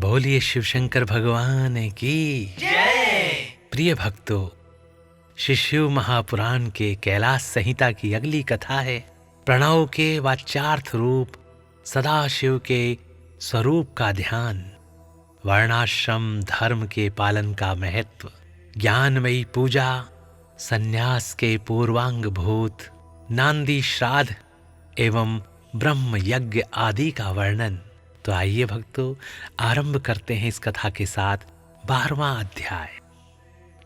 बोलिए शिव शंकर भगवान की जय। प्रिय भक्तों, श्री शिव महापुराण के कैलाश संहिता की अगली कथा है प्रणव के वाच्यार्थ रूप सदाशिव के स्वरूप का ध्यान, वर्णाश्रम धर्म के पालन का महत्व, ज्ञानमयी पूजा, संन्यास के पूर्वांग भूत, नांदी श्राद्ध एवं ब्रह्म यज्ञ आदि का वर्णन। तो आइए भक्तों, आरंभ करते हैं इस कथा के साथ 12वां अध्याय।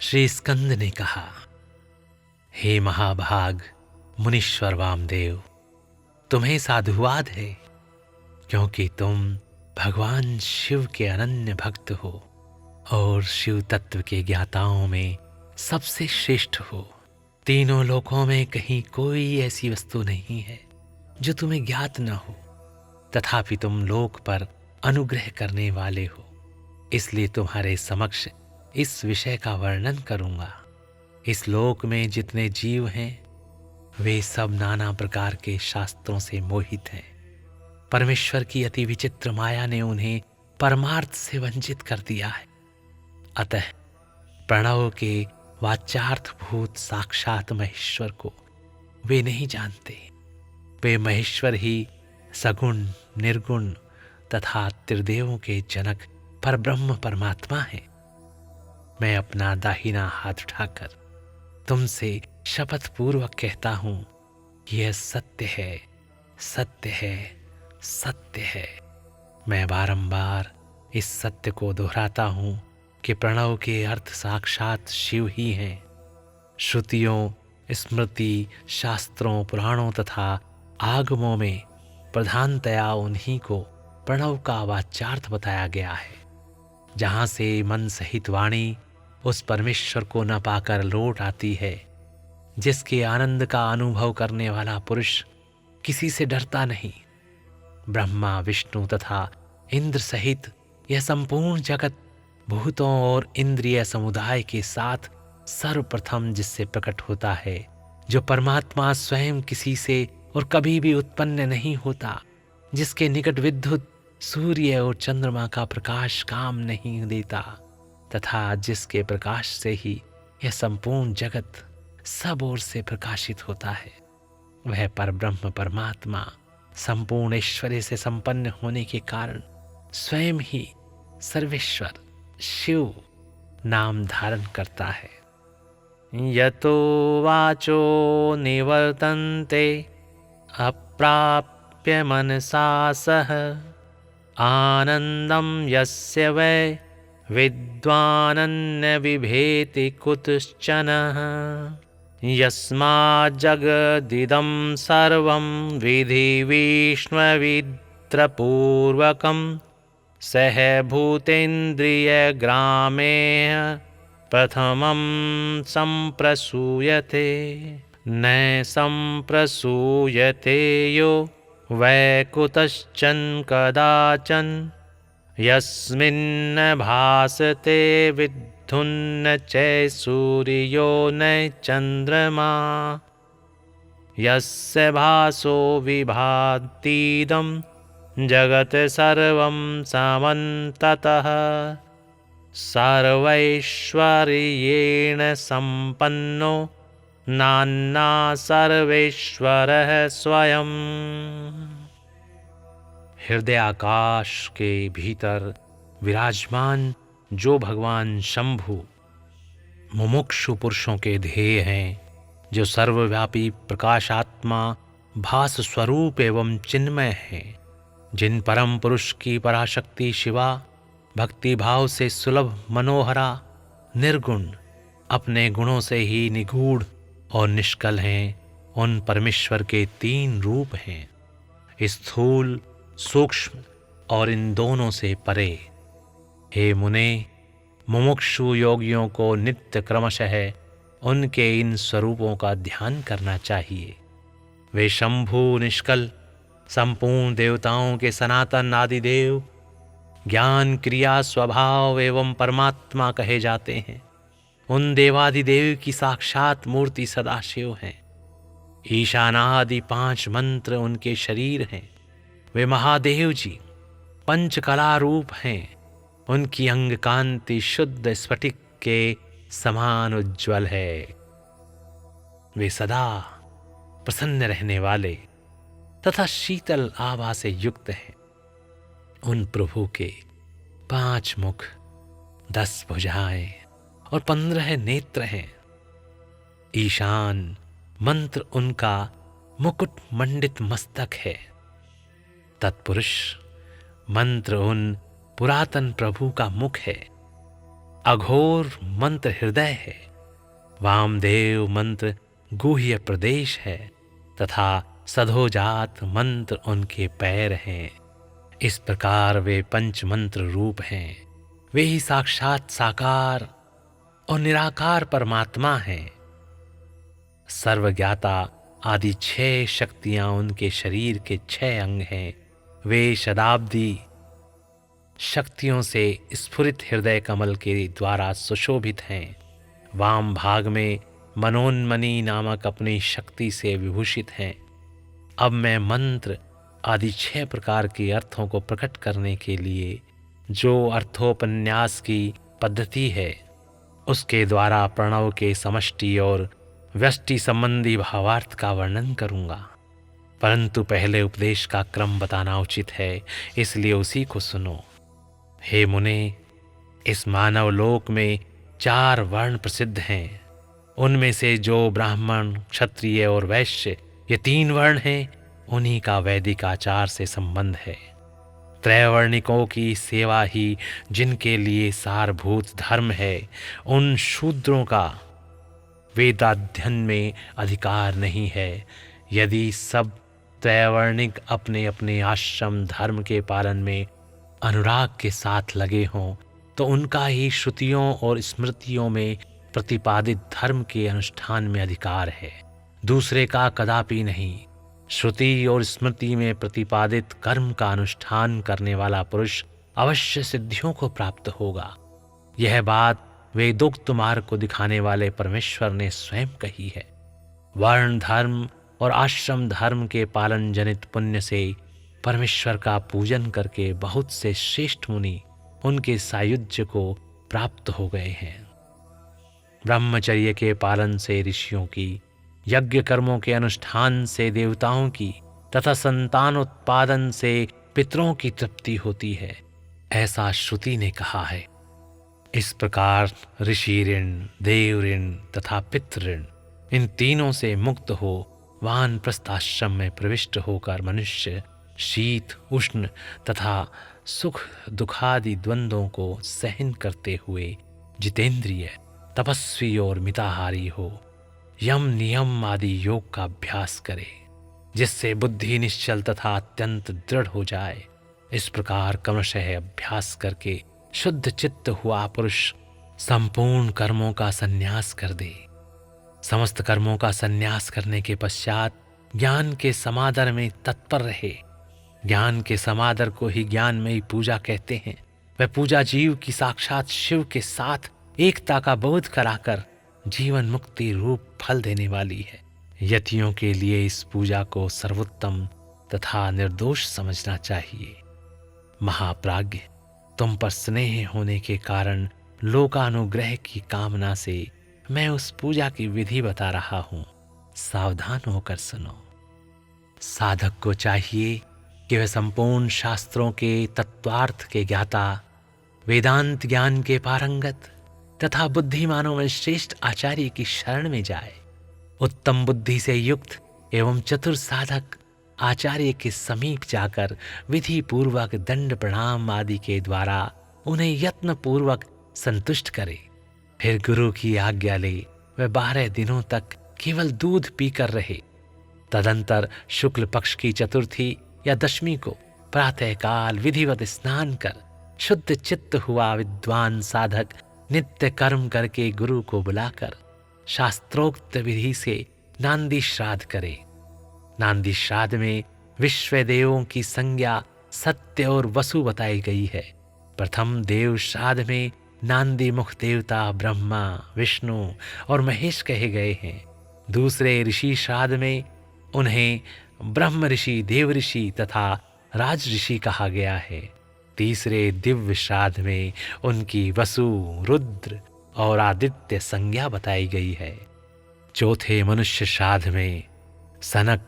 श्री स्कंद ने कहा, हे महाभाग मुनीश्वर वामदेव, तुम्हें साधुवाद है, क्योंकि तुम भगवान शिव के अनन्य भक्त हो और शिव तत्व के ज्ञाताओं में सबसे श्रेष्ठ हो। तीनों लोकों में कहीं कोई ऐसी वस्तु नहीं है जो तुम्हें ज्ञात न हो, तथापि तुम लोक पर अनुग्रह करने वाले हो, इसलिए तुम्हारे समक्ष इस विषय का वर्णन करूंगा। इस लोक में जितने जीव हैं वे सब नाना प्रकार के शास्त्रों से मोहित हैं। परमेश्वर की अति विचित्र माया ने उन्हें परमार्थ से वंचित कर दिया है। अतः प्रणव के वाच्यार्थ भूत साक्षात महेश्वर को वे नहीं जानते। वे महेश्वर ही सगुण, निर्गुण तथा त्रिदेवों के जनक परब्रह्म परमात्मा है। मैं अपना दाहिना हाथ उठाकर तुमसे शपथ पूर्वक कहता हूं कि यह सत्य है, सत्य है, सत्य है। मैं बारंबार इस सत्य को दोहराता हूं कि प्रणव के अर्थ साक्षात शिव ही हैं। श्रुतियों, स्मृति, शास्त्रों, पुराणों तथा आगमों में प्रधानतया उन्हीं को प्रणव का वाच्यार्थ बताया गया है। जहाँ से मन सहित वाणी उस परमेश्वर को न पाकर लौट आती है, जिसके आनंद का अनुभव करने वाला पुरुष किसी से डरता नहीं। ब्रह्मा, विष्णु तथा इंद्र सहित यह संपूर्ण जगत भूतों और इंद्रिय समुदाय के साथ सर्वप्रथम जिससे प्रकट होता है, जो परमात्मा स्वयं किसी से और कभी भी उत्पन्न नहीं होता, जिसके निकट विद्युत, सूर्य और चंद्रमा का प्रकाश काम नहीं देता, तथा जिसके प्रकाश से ही यह संपूर्ण जगत सब ओर से प्रकाशित होता है, वह परब्रह्म परमात्मा संपूर्ण ऐश्वर्य से संपन्न होने के कारण स्वयं ही सर्वेश्वर शिव नाम धारण करता है। यतो वाचो निवर्तन्ते अप्राप्य मनसा सह आनंदम यस्य वै विद्वानन्य बिभेति कुतश्चन यस्माज्जगदिदं सर्वं विधि विष्णुविद्रपूर्वकं सह भूतेन्द्रियग्रामेह प्रथमं सम्प्रसूयते न सम्प्रसूयते यो वै कदाचन यस्मिन्न भासते विद्धुन्न च सूर्यो न चन्द्रमा यस्य भासो विभातीदं जगत् सर्वं समन्ततः सर्वैश्वर्येण सम्पन्नो नान्ना सर्वेश्वरः स्वयं। हृदय आकाश के भीतर विराजमान जो भगवान शंभु मुमुक्षु पुरुषों के ध्येय हैं, जो सर्वव्यापी प्रकाशात्मा भास स्वरूप एवं चिन्मय हैं, जिन परम पुरुष की पराशक्ति शिवा भक्ति भाव से सुलभ मनोहरा निर्गुण अपने गुणों से ही निगूढ़ और निष्कल हैं, उन परमेश्वर के 3 रूप हैं, स्थूल, सूक्ष्म और इन दोनों से परे। हे मुने, मुमुक्षु योगियों को नित्य क्रमशः उनके इन स्वरूपों का ध्यान करना चाहिए। वे शंभु, निष्कल, संपूर्ण देवताओं के सनातन आदिदेव, ज्ञान, क्रिया, स्वभाव एवं परमात्मा कहे जाते हैं। उन देवादिदेव की साक्षात मूर्ति सदाशिव हैं। ईशानादि 5 मंत्र उनके शरीर हैं। वे महादेव जी पंचकला रूप हैं। उनकी अंग कांति शुद्ध स्फटिक के समान उज्ज्वल है। वे सदा प्रसन्न रहने वाले तथा शीतल आभा से युक्त हैं। उन प्रभु के 5 मुख, 10 भुजाएं और 15 नेत्र हैं। ईशान मंत्र उनका मुकुट मंडित मस्तक है। तत्पुरुष मंत्र उन पुरातन प्रभु का मुख है। अघोर मंत्र हृदय है। वामदेव मंत्र गुह्य प्रदेश है तथा सधोजात मंत्र उनके पैर हैं। इस प्रकार वे पंच मंत्र रूप हैं। वे ही साक्षात साकार और निराकार परमात्मा हैं। सर्वज्ञाता आदि 6 शक्तियां उनके शरीर के 6 अंग हैं। वे शताब्दी शक्तियों से स्फुरित हृदय कमल के द्वारा सुशोभित हैं। वाम भाग में मनोन्मणि नामक अपनी शक्ति से विभूषित हैं। अब मैं मंत्र आदि 6 प्रकार के अर्थों को प्रकट करने के लिए जो अर्थोपन्यास की पद्धति है उसके द्वारा प्रणव के समष्टि और व्यष्टि संबंधी भावार्थ का वर्णन करूंगा। परंतु पहले उपदेश का क्रम बताना उचित है, इसलिए उसी को सुनो। हे मुने, इस मानव लोक में 4 वर्ण प्रसिद्ध हैं। उनमें से जो ब्राह्मण, क्षत्रिय और वैश्य ये 3 वर्ण हैं, उन्हीं का वैदिक आचार से संबंध है। त्रैवर्णिकों की सेवा ही जिनके लिए सारभूत धर्म है, उन शूद्रों का वेदाध्ययन में अधिकार नहीं है। यदि सब त्रैवर्णिक अपने अपने आश्रम धर्म के पालन में अनुराग के साथ लगे हों तो उनका ही श्रुतियों और स्मृतियों में प्रतिपादित धर्म के अनुष्ठान में अधिकार है, दूसरे का कदापि नहीं। श्रुति और स्मृति में प्रतिपादित कर्म का अनुष्ठान करने वाला पुरुष अवश्य सिद्धियों को प्राप्त होगा। यह बात वेदोक्त मार्ग को दिखाने वाले परमेश्वर ने स्वयं कही है। वर्ण धर्म और आश्रम धर्म के पालन जनित पुण्य से परमेश्वर का पूजन करके बहुत से श्रेष्ठ मुनि उनके सायुज्य को प्राप्त हो गए हैं। ब्रह्मचर्य के पालन से ऋषियों की, यज्ञ कर्मों के अनुष्ठान से देवताओं की तथा संतान उत्पादन से पितरों की तृप्ति होती है, ऐसा श्रुति ने कहा है। इस प्रकार ऋषि ऋण, देव ऋण तथा पितृ ऋण, इन तीनों से मुक्त हो वानप्रस्थ आश्रम में प्रविष्ट होकर मनुष्य शीत, उष्ण तथा सुख दुखादि द्वंद्वों को सहन करते हुए जितेंद्रिय, तपस्वी और मिताहारी हो यम नियम आदि योग का अभ्यास करे, जिससे बुद्धि निश्चल तथा अत्यंत दृढ़ हो जाए। इस प्रकार क्रमशः अभ्यास करके शुद्ध चित्त हुआ पुरुष संपूर्ण कर्मों का संन्यास कर दे। समस्त कर्मों का संन्यास करने के पश्चात ज्ञान के समादर में तत्पर रहे। ज्ञान के समादर को ही ज्ञानमयी पूजा कहते हैं। वह पूजा जीव की साक्षात शिव के साथ एकता का बोध कराकर जीवन मुक्ति रूप फल देने वाली है। यतियों के लिए इस पूजा को सर्वोत्तम तथा निर्दोष समझना चाहिए। महाप्राज्ञ, तुम पर स्नेह होने के कारण लोकानुग्रह की कामना से मैं उस पूजा की विधि बता रहा हूं, सावधान होकर सुनो। साधक को चाहिए कि वह संपूर्ण शास्त्रों के तत्वार्थ के ज्ञाता, वेदांत ज्ञान के पारंगत तथा बुद्धिमानों में श्रेष्ठ आचार्य की शरण में जाए। उत्तम बुद्धि से युक्त एवं चतुर साधक आचार्य के समीप जाकर विधि पूर्वक दंड प्रणाम आदि के द्वारा उन्हें यत्न पूर्वक संतुष्ट करे। फिर गुरु की आज्ञा ले वह 12 दिनों तक केवल दूध पीकर रहे। तदंतर शुक्ल पक्ष की चतुर्थी या दशमी को प्रातःकाल विधिवत स्नान कर शुद्ध चित्त हुआ विद्वान साधक नित्य कर्म करके गुरु को बुलाकर शास्त्रोक्त विधि से नांदी श्राद्ध करे। नांदी श्राद्ध में विश्व देवों की संज्ञा सत्य और वसु बताई गई है। प्रथम देव श्राद्ध में नांदी मुख देवता ब्रह्मा, विष्णु और महेश कहे गए हैं। दूसरे ऋषि श्राद्ध में उन्हें ब्रह्म ऋषि, देव ऋषि तथा राज ऋषि कहा गया है। तीसरे दिव्य श्राद्ध में उनकी वसु, रुद्र और आदित्य संज्ञा बताई गई है। चौथे मनुष्य श्राद्ध में सनक,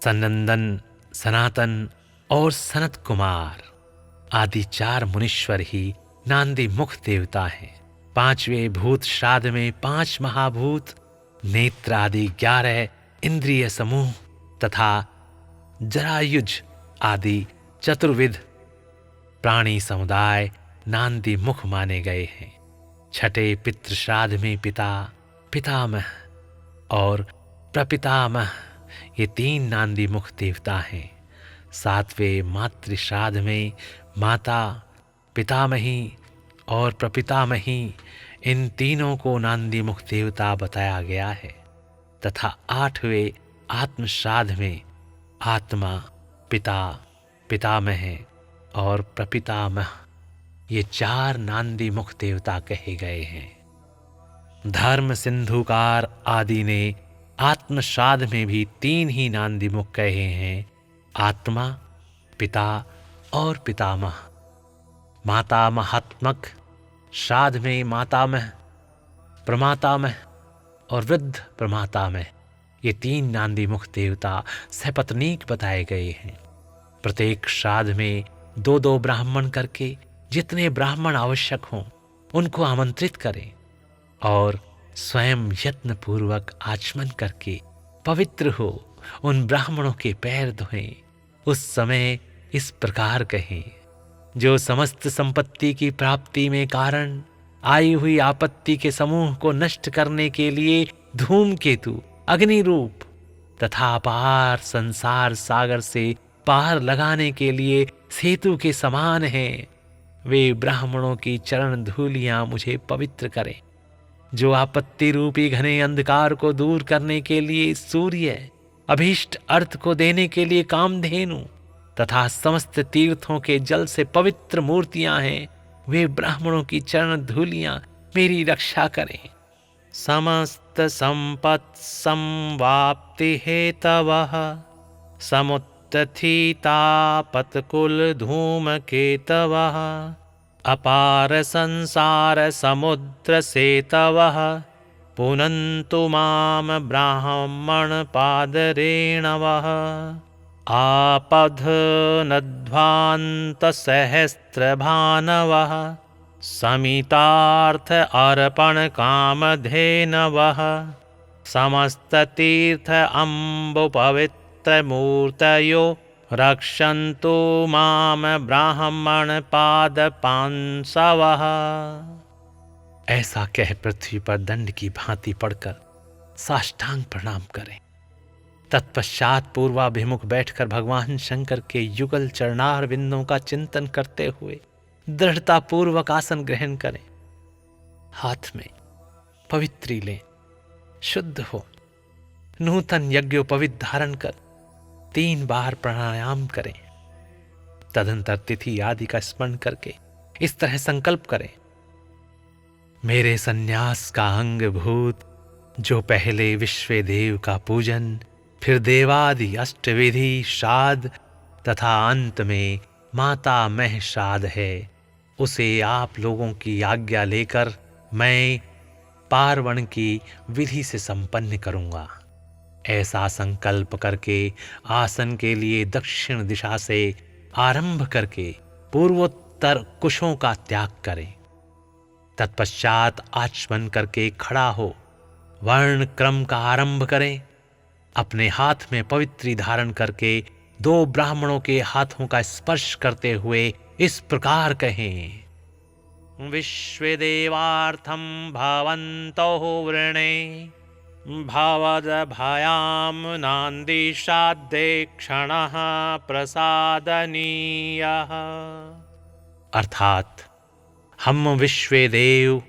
सनंदन, सनातन और सनत कुमार आदि 4 मुनीश्वर ही नांदी मुख देवता हैं। 5वें भूत श्राद्ध में 5 महाभूत, नेत्र आदि 11 इंद्रिय समूह तथा जरायुज आदि चतुर्विध प्राणी समुदाय नांदी मुख माने गए हैं। छठे पितृ श्राद्ध में पिता, पितामह और प्रपितामह ये 3 नांदी मुख देवता हैं। 7वें मातृ श्राद्ध में माता, पितामही और प्रपितामही इन तीनों को नांदी मुख देवता बताया गया है तथा 8वें आत्म श्राद्ध में आत्मा, पिता, पितामह और प्रपितामह ये 4 नांदी मुख देवता कहे गए हैं। धर्म सिंधुकार आदि ने आत्म श्राद्ध में भी 3 ही नांदी मुख कहे हैं, आत्मा, पिता और पितामह। मातामहात्मक श्राद्ध में मातामह, प्रमातामह और वृद्ध प्रमातामह ये 3 नांदी मुख देवता सपत्नीक बताए गए हैं। प्रत्येक श्राद्ध में 2-2 ब्राह्मण करके जितने ब्राह्मण आवश्यक हों उनको आमंत्रित करें और स्वयं यत्न पूर्वक आचमन करके पवित्र हो उन ब्राह्मणों के पैर धोएं। उस समय इस प्रकार कहें, जो समस्त संपत्ति की प्राप्ति में कारण आई हुई आपत्ति के समूह को नष्ट करने के लिए धूमकेतु, अग्नि रूप तथा अपार संसार सागर से पार लगाने के लिए सेतु के समान हैं, वे ब्राह्मणों की चरण धूलियां मुझे पवित्र करें। जो आपत्ति रूपी घने अंधकार को दूर करने के लिए सूर्य, अभीष्ट अर्थ को देने के लिए कामधेनु तथा समस्त तीर्थों के जल से पवित्र मूर्तियां हैं, वे ब्राह्मणों की चरण धूलियां मेरी रक्षा करें। समस्त संपत् संवाप्ति हेतवः समुत्थितापत्कुल धूमकेतवः अपार संसार समुद्र सेतवः पुनन्तु माम ब्राह्मण पादरेणवः आपधनध्वान्त सहस्त्रभानवः समितार्थ अर्पण कामधेनवः समस्त तीर्थ अम्बु पवित्र मूर्तयो रक्षन्तु माम ब्राह्मण पाद पांसवः। ऐसा कह पृथ्वी पर दंड की भांति पड़कर साष्टांग प्रणाम करें। तत्पश्चात पूर्वाभिमुख बैठकर भगवान शंकर के युगल चरणार बिंदों का चिंतन करते हुए दृढ़ता पूर्वक आसन ग्रहण करें। हाथ में पवित्री लें, शुद्ध हो, नूतन यज्ञोपवीत धारण कर 3 बार प्राणायाम करें। तदंतर तिथि आदि का स्मरण करके इस तरह संकल्प करें, मेरे सन्यास का अंग भूत जो पहले विश्व देव का पूजन, फिर देवादि अष्टविधि श्राद्ध तथा अंत में माता मह श्राद्ध है, उसे आप लोगों की आज्ञा लेकर मैं पार्वण की विधि से संपन्न करूंगा। ऐसा संकल्प करके आसन के लिए दक्षिण दिशा से आरंभ करके पूर्वोत्तर कुशों का त्याग करें। तत्पश्चात आचमन करके खड़ा हो वर्ण क्रम का आरंभ करें। अपने हाथ में पवित्री धारण करके 2 ब्राह्मणों के हाथों का स्पर्श करते हुए इस प्रकार कहें, विश्वदेवार्थं भवन्तो वृणे भवदभयाम नांदी श्राद्धे क्षणः प्रसादनीयः। अर्थात हम विश्वदेव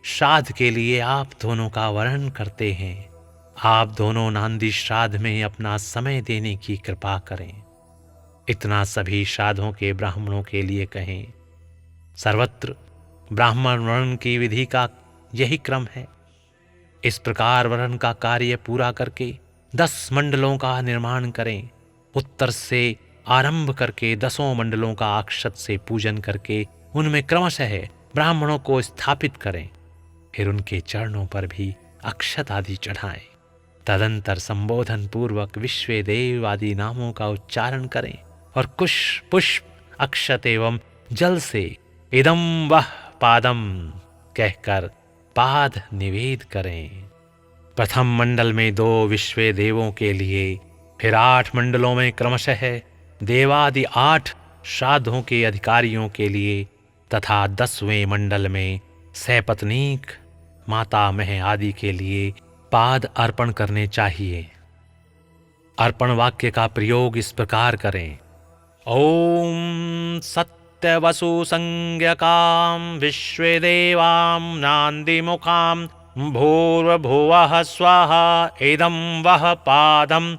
श्राद्ध के लिए आप दोनों का वरण करते हैं। आप दोनों नांदी श्राद्ध में अपना समय देने की कृपा करें। इतना सभी श्राद्धों के ब्राह्मणों के लिए कहें। सर्वत्र ब्राह्मण वर्ण की विधि का यही क्रम है। इस प्रकार वर्ण का कार्य पूरा करके 10 मंडलों का निर्माण करें। उत्तर से आरंभ करके 10 मंडलों का अक्षत से पूजन करके उनमें क्रमशः ब्राह्मणों को स्थापित करें। फिर उनके चरणों पर भी अक्षत आदि चढ़ाएं। तदंतर संबोधन पूर्वक विश्वे देव आदि नामों का उच्चारण करें और कुश पुष्प अक्षत एवं जल से इदं वह पादम कहकर पाद निवेद करें। प्रथम मंडल में 2 विश्वे देवों के लिए, फिर 8 मंडलों में क्रमशः देवादि 8 श्राद्धों के अधिकारियों के लिए तथा 10वें मंडल में सपत्नीक मातामह आदि के लिए पाद अर्पण करने चाहिए। अर्पण वाक्य का प्रयोग इस प्रकार करें। ओम सत्यवसु संज्ञकां विश्वे देवां नान्दिमुखां भूर्भुवः स्वाहा इदं वह पादं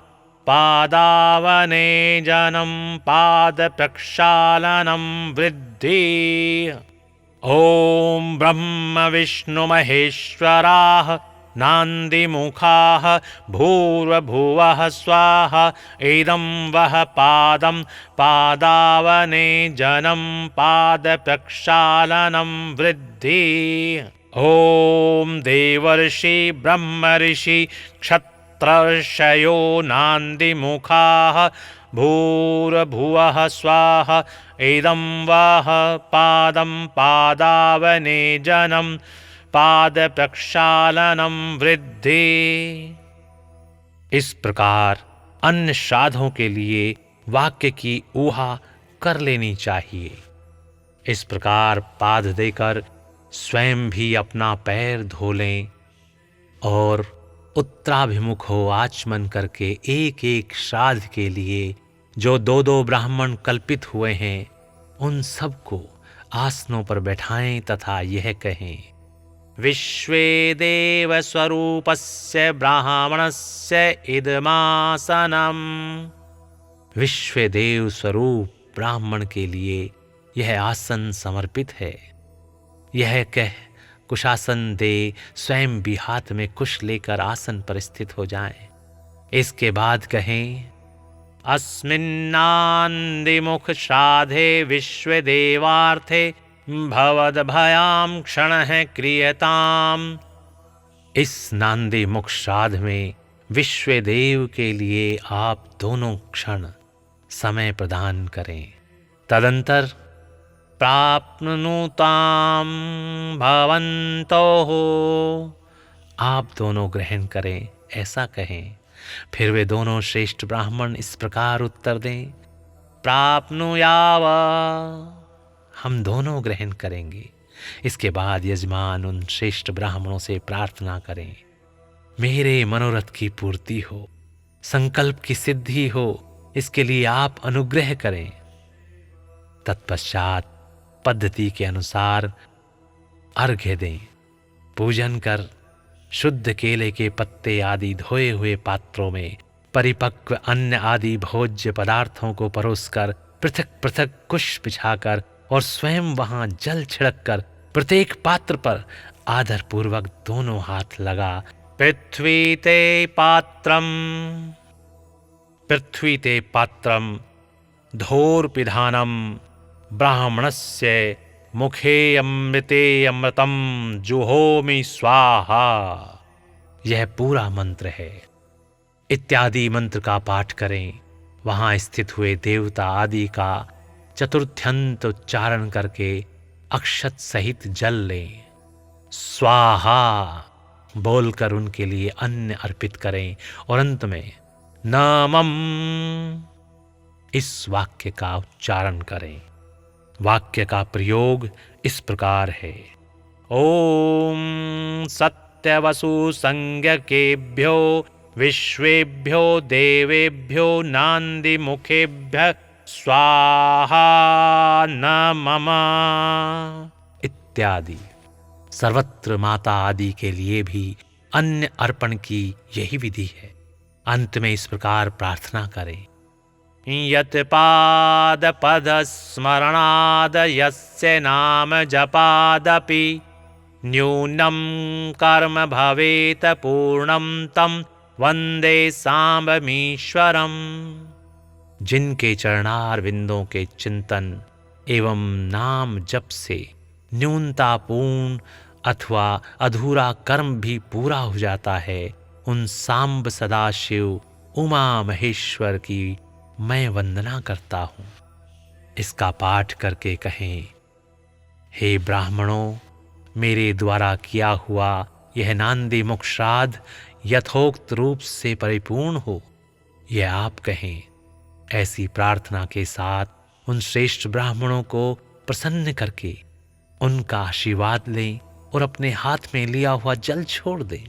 पादावने जनं पाद प्रक्षालनं वृद्धि। ओम ब्रह्म विष्णु महेश्वराः नान्दिमुखाः भूर्भुवः स्वाहा इदं वह पादं पादावने जनं पाद प्रक्षालनं वृद्धि। ओम देवर्षि ब्रह्मर्षि क्षत्रर्षयो नान्दिमुखाः भूर्भुवः स्वाहा इदं वह पादं पादावने जनं पाद प्रक्षालनं वृद्धि। इस प्रकार अन्य श्राद्धों के लिए वाक्य की ऊहा कर लेनी चाहिए। इस प्रकार पाद देकर स्वयं भी अपना पैर धो लें और उत्तराभिमुख हो आचमन करके एक एक श्राद्ध के लिए जो 2-2 ब्राह्मण कल्पित हुए हैं उन सबको आसनों पर बैठाएं तथा यह कहें। विश्वे देव स्वरूपस्य ब्राह्मणस्य इदमासनम। विश्व देव स्वरूप ब्राह्मण के लिए यह आसन समर्पित है। यह कह कुशासन दे स्वयं भी हाथ में कुश लेकर आसन पर स्थित हो जाएं। इसके बाद कहें। अस्मिन्नान्दिमुख श्राद्धे विश्व देवार्थे भवद्भयां क्षणः क्रियताम्। इस नांदी मुख श्राद्ध में विश्व देव के लिए आप दोनों क्षण समय प्रदान करें। तदंतर प्राप्नुतां भवन्तोः। आप दोनों ग्रहण करें ऐसा कहें। फिर वे दोनों श्रेष्ठ ब्राह्मण इस प्रकार उत्तर दें। प्राप्नुयाव। हम दोनों ग्रहण करेंगे। इसके बाद यजमान उन श्रेष्ठ ब्राह्मणों से प्रार्थना करें। मेरे मनोरथ की पूर्ति हो, संकल्प की सिद्धि हो, इसके लिए आप अनुग्रह करें। तत्पश्चात पद्धति के अनुसार अर्घ्य दें। पूजन कर शुद्ध केले के पत्ते आदि धोए हुए पात्रों में परिपक्व अन्न आदि भोज्य पदार्थों को परोसकर पृथक पृथक कुश बिछाकर और स्वयं वहां जल छिड़ककर प्रत्येक पात्र पर आदर पूर्वक दोनों हाथ लगा पृथ्वी ते पात्रम धोर्पिधानम ब्राह्मणस्य मुखे अमृते अमृतम जुहोमि स्वाहा। यह पूरा मंत्र है। इत्यादि मंत्र का पाठ करें। वहां स्थित हुए देवता आदि का चतुर्थ्यंत उच्चारण करके अक्षत सहित जल लें। स्वाहा बोलकर उनके लिए अन्न अर्पित करें और अंत में नमः इस वाक्य का उच्चारण करें। वाक्य का प्रयोग इस प्रकार है। ओम सत्यवसु संज्ञकेभ्यो विश्वेभ्यो देवेभ्यो नांदी मुखेभ्य स्वाहा नमः इत्यादि। सर्वत्र माता आदि के लिए भी अन्न अर्पण की यही विधि है। अंत में इस प्रकार प्रार्थना करें। यत् पाद पद स्मरणाद यस्य नाम जपादपि न्यूनं कर्म भवेत पूर्णं तं वंदे सांबमीश्वरम्। जिनके चरणार बिंदों के चिंतन एवं नाम जप से न्यूनतापूर्ण अथवा अधूरा कर्म भी पूरा हो जाता है, उन सांब सदाशिव उमा महेश्वर की मैं वंदना करता हूँ। इसका पाठ करके कहें, हे ब्राह्मणों, मेरे द्वारा किया हुआ यह नांदी मुख श्राद्ध यथोक्त रूप से परिपूर्ण हो, यह आप कहें। ऐसी प्रार्थना के साथ उन श्रेष्ठ ब्राह्मणों को प्रसन्न करके उनका आशीर्वाद लें और अपने हाथ में लिया हुआ जल छोड़ दें।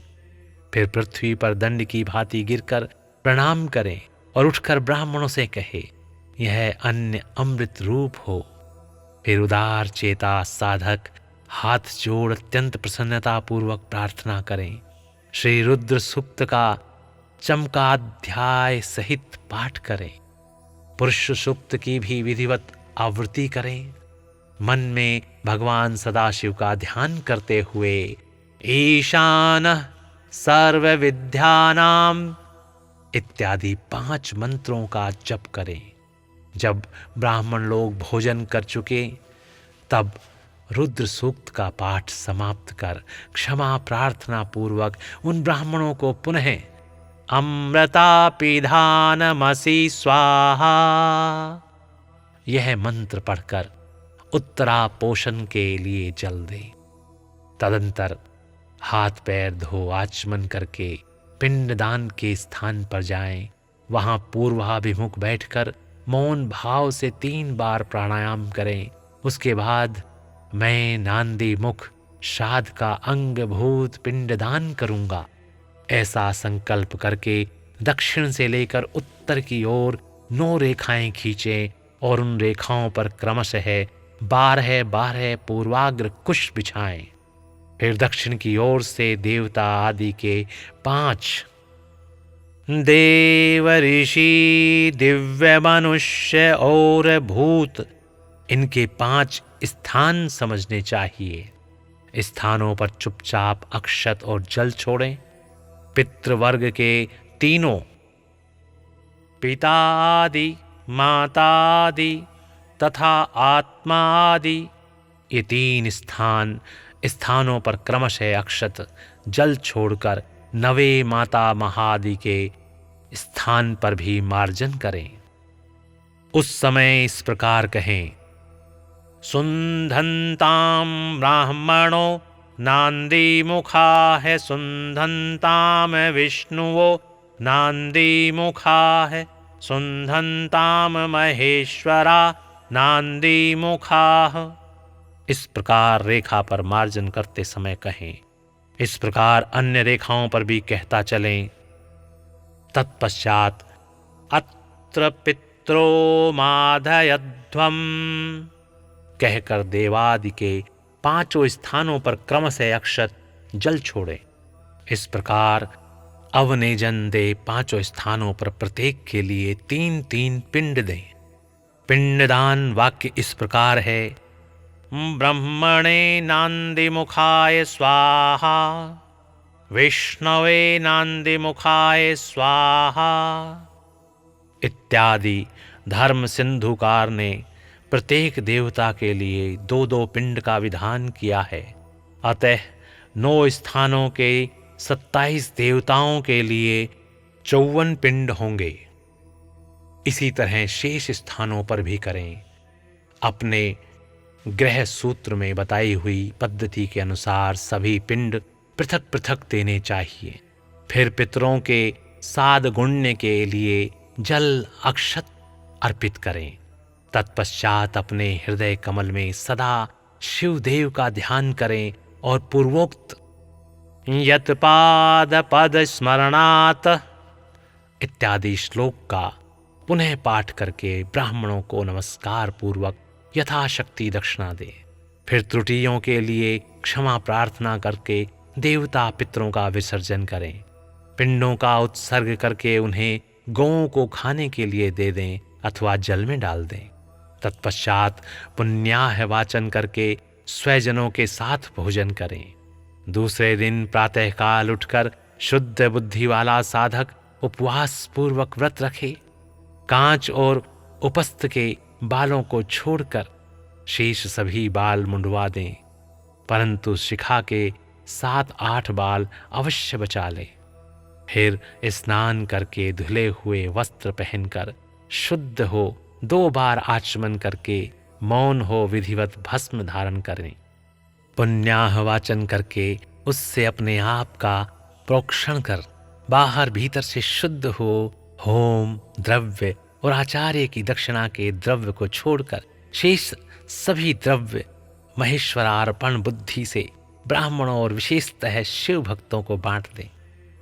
फिर पृथ्वी पर दंड की भांति गिरकर प्रणाम करें और उठकर ब्राह्मणों से कहे, यह अन्न अमृत रूप हो। फिर उदार चेता साधक हाथ जोड़ अत्यंत प्रसन्नता पूर्वक प्रार्थना करें। श्री रुद्र सूक्त का चमकाध्याय सहित पाठ करें। पुरुष सूक्त की भी विधिवत आवृत्ति करें। मन में भगवान सदाशिव का ध्यान करते हुए ईशानः सर्व विद्यानाम इत्यादि 5 मंत्रों का जप करें। जब ब्राह्मण लोग भोजन कर चुके तब रुद्र सूक्त का पाठ समाप्त कर क्षमा प्रार्थना पूर्वक उन ब्राह्मणों को पुनः अमृता पिधानमसि स्वाहा यह मंत्र पढ़कर उत्तरा पोषण के लिए जल दें। तदंतर हाथ पैर धो आचमन करके पिंडदान के स्थान पर जाएं। वहां पूर्वाभिमुख बैठकर मौन भाव से 3 बार प्राणायाम करें। उसके बाद मैं नांदी मुख श्राद्ध का अंगभूत पिंडदान करूंगा, ऐसा संकल्प करके दक्षिण से लेकर उत्तर की ओर 9 रेखाएं खींचें और उन रेखाओं पर क्रमशः 12 पूर्वाग्र कुश बिछाएं। फिर दक्षिण की ओर से देवता आदि के 5 देव ऋषि दिव्य मनुष्य और भूत इनके 5 स्थान समझने चाहिए। स्थानों पर चुपचाप अक्षत और जल छोड़ें। पितृवर्ग के तीनों पिता आदि माता आदि तथा आत्मा आदि ये 3 स्थानों पर क्रमशः अक्षत जल छोड़कर 9 माता महादि के स्थान पर भी मार्जन करें। उस समय इस प्रकार कहें, सुंधन्ताम ब्राह्मणो नांदी मुखा है, सुंधन्ताम विष्णुवो नांदी मुखा है, सुंधन्ताम महेश्वरा नांदी मुखा। इस प्रकार रेखा पर मार्जन करते समय कहें। इस प्रकार अन्य रेखाओं पर भी कहता चलें। तत्पश्चात अत्र पित्रो माधयध्वम कहकर देवादि के 5 स्थानों पर क्रमशः अक्षत जल छोड़े। इस प्रकार अवनेजन दे 5 स्थानों पर प्रत्येक के लिए 3-3 पिंड दें। पिंडदान वाक्य इस प्रकार है, ब्रह्मणे नांदी मुखाय स्वाहा, विष्णवे नांदी मुखाय स्वाहा इत्यादि। धर्म सिंधुकार ने प्रत्येक देवता के लिए 2-2 पिंड का विधान किया है। अतः 9 स्थानों के 27 देवताओं के लिए 54 पिंड होंगे। इसी तरह शेष स्थानों पर भी करें। अपने ग्रह सूत्र में बताई हुई पद्धति के अनुसार सभी पिंड पृथक पृथक देने चाहिए। फिर पितरों के साद गुण्य के लिए जल अक्षत अर्पित करें। तत्पश्चात अपने हृदय कमल में सदा शिवदेव का ध्यान करें और पूर्वोक्त यत्पाद पद स्मरणात् इत्यादि श्लोक का पुनः पाठ करके ब्राह्मणों को नमस्कार पूर्वक यथाशक्ति दक्षिणा दे। फिर त्रुटियों के लिए क्षमा प्रार्थना करके देवता पितरों का विसर्जन करें। पिंडों का उत्सर्ग करके उन्हें गौओं को खाने के लिए दे दें अथवा जल में डाल दें। तत्पश्चात पुण्याह वाचन करके स्वजनों के साथ भोजन करें। दूसरे दिन प्रातःकाल उठकर शुद्ध बुद्धि वाला साधक उपवास पूर्वक व्रत रखे। कांच और उपस्थ के बालों को छोड़कर शेष सभी बाल मुंडवा दें, परंतु शिखा के 7-8 बाल अवश्य बचा ले। फिर स्नान करके धुले हुए वस्त्र पहनकर शुद्ध हो 2 बार आचमन करके मौन हो विधिवत भस्म धारण करें। पुण्याह वाचन करके उससे अपने आप का प्रोक्षण कर बाहर भीतर से शुद्ध हो होम द्रव्य और आचार्य की दक्षिणा के द्रव्य को छोड़कर शेष सभी द्रव्य महेश्वरार्पण बुद्धि से ब्राह्मणों और विशेषतः शिव भक्तों को बांट दें।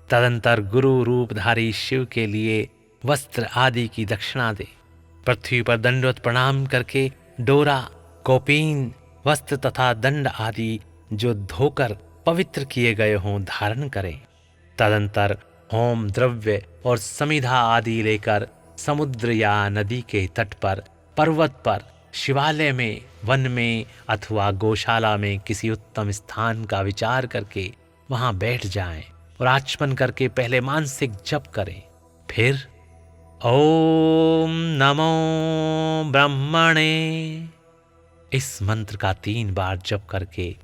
तदंतर गुरु रूपधारी शिव के लिए वस्त्र आदि की दक्षिणा दे। पृथ्वी पर दंडवत प्रणाम करके डोरा, कौपीन, वस्त्र तथा दंड आदि जो धोकर पवित्र किए गए हों धारण करें। तदंतर होम द्रव्य और समिधा आदि लेकर समुद्र या नदी के तट पर, पर्वत पर, शिवालय में, वन में अथवा गौशाला में किसी उत्तम स्थान का विचार करके वहां बैठ जाएं और आचमन करके पहले मानसिक जप करें। फिर ओम नमो ब्रह्मणे इस मंत्र का 3 बार जप करके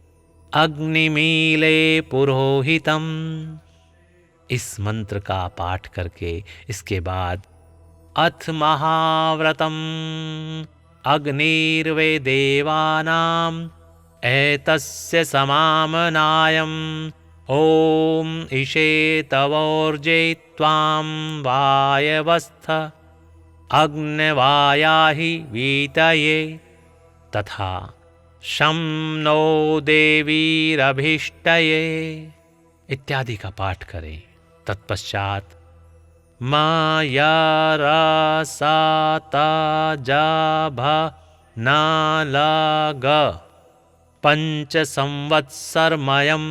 अग्निमीले पुरोहितम इस मंत्र का पाठ करके इसके बाद अथ महाव्रतम अग्निर्वे देवानां एतस्य समामनायम् ओम इषेतवोर्जे त्वां वायवस्थ अग्नवायाहि वीतये तथा शं नो देवीरभीष्टये इत्यादि का पाठ करें। तत्पश्चात माया रासाता जाभ नालग 5 संवत्सरमयं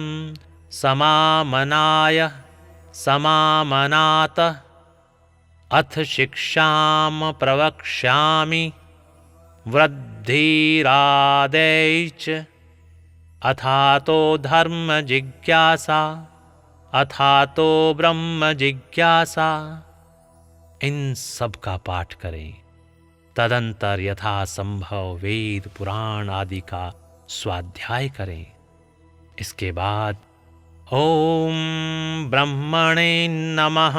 समामनाय समामनात अथ शिक्षां प्रवक्ष्यामि वृद्धिरादैच अथातो धर्म जिज्ञासा अथातो ब्रह्म जिज्ञासा इन सब का पाठ करें। तदंतर यथा संभव वेद पुराण आदि का स्वाध्याय करें। इसके बाद ओम ब्रह्मणे नमः,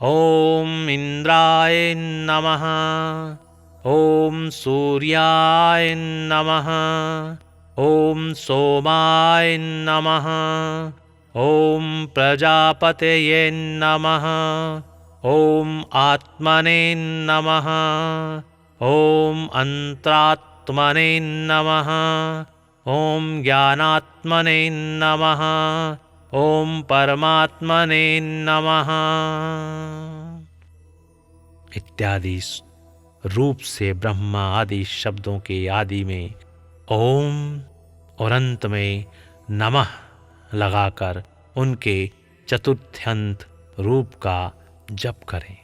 ओम इंद्राय नमः, ओम सूर्याय नमः, ओम सोमाय नमः, ओम प्रजापतये नमः, ओम आत्मने नमः, ओम अंतरात्मने नमः, ओम ज्ञानात्मने नमः, ओम परमात्मने नमः इत्यादि रूप से ब्रह्मा आदि शब्दों के आदि में ओम और अंत में नमः लगाकर उनके चतुर्थ्यंत रूप का जप करें।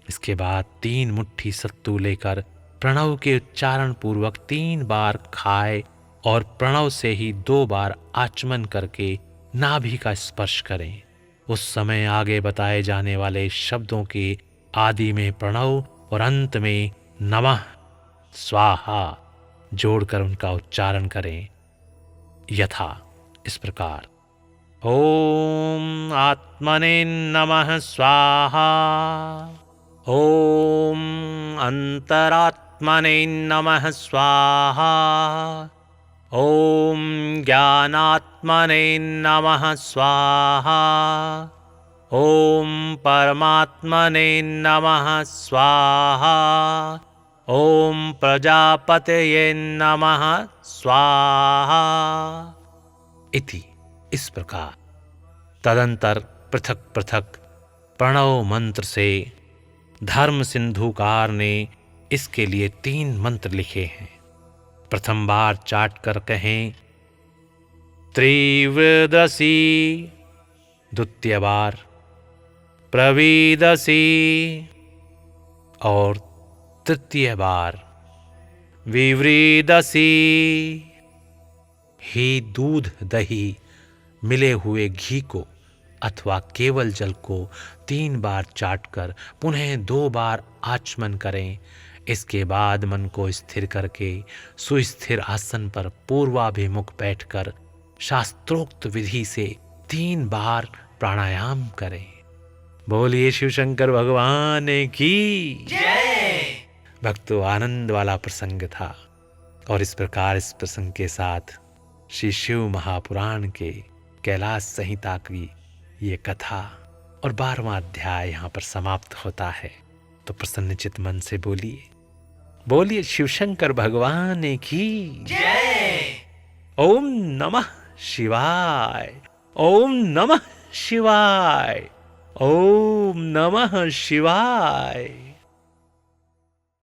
इसके बाद 3 मुट्ठी सत्तू लेकर प्रणव के उच्चारण पूर्वक 3 बार खाए और प्रणव से ही 2 बार आचमन करके नाभि का स्पर्श करें। उस समय आगे बताए जाने वाले शब्दों के आदि में प्रणव और अंत में नमः स्वाहा जोड़कर उनका उच्चारण करें। यथा इस प्रकार ओम आत्मने नमः स्वाहा, ओम अंतरात्मने नमः स्वाहा, ओम ज्ञानात्मने नमः स्वाहा, ओम परमात्मने नमः स्वाहा, ओम प्रजापतये नमः स्वाहा इति इस प्रकार। तदंतर पृथक पृथक प्रणव मंत्र से धर्म सिंधुकार ने इसके लिए 3 मंत्र लिखे हैं। प्रथम बार चाट कर कहें त्रिवृदसी, द्वितीय बार प्रवीदसी और तृतीय बार विवृदसी। ही दूध दही मिले हुए घी को अथवा केवल जल को 3 बार चाटकर पुनः 2 बार आचमन करें। इसके बाद मन को स्थिर करके सुस्थिर आसन पर पूर्वाभिमुख बैठकर शास्त्रोक्त विधि से 3 बार प्राणायाम करें। बोलिए शिव शंकर भगवान की जय। भक्तों, आनंद वाला प्रसंग था और इस प्रकार इस प्रसंग के साथ श्री शिव महापुराण के कैलाश संहिता की ये कथा और 12वां अध्याय यहाँ पर समाप्त होता है। तो प्रसन्नचित मन से बोलिए शिव शंकर भगवान की जय। ओम नमः शिवाय, ओम नमः शिवाय, ओम नमः शिवाय।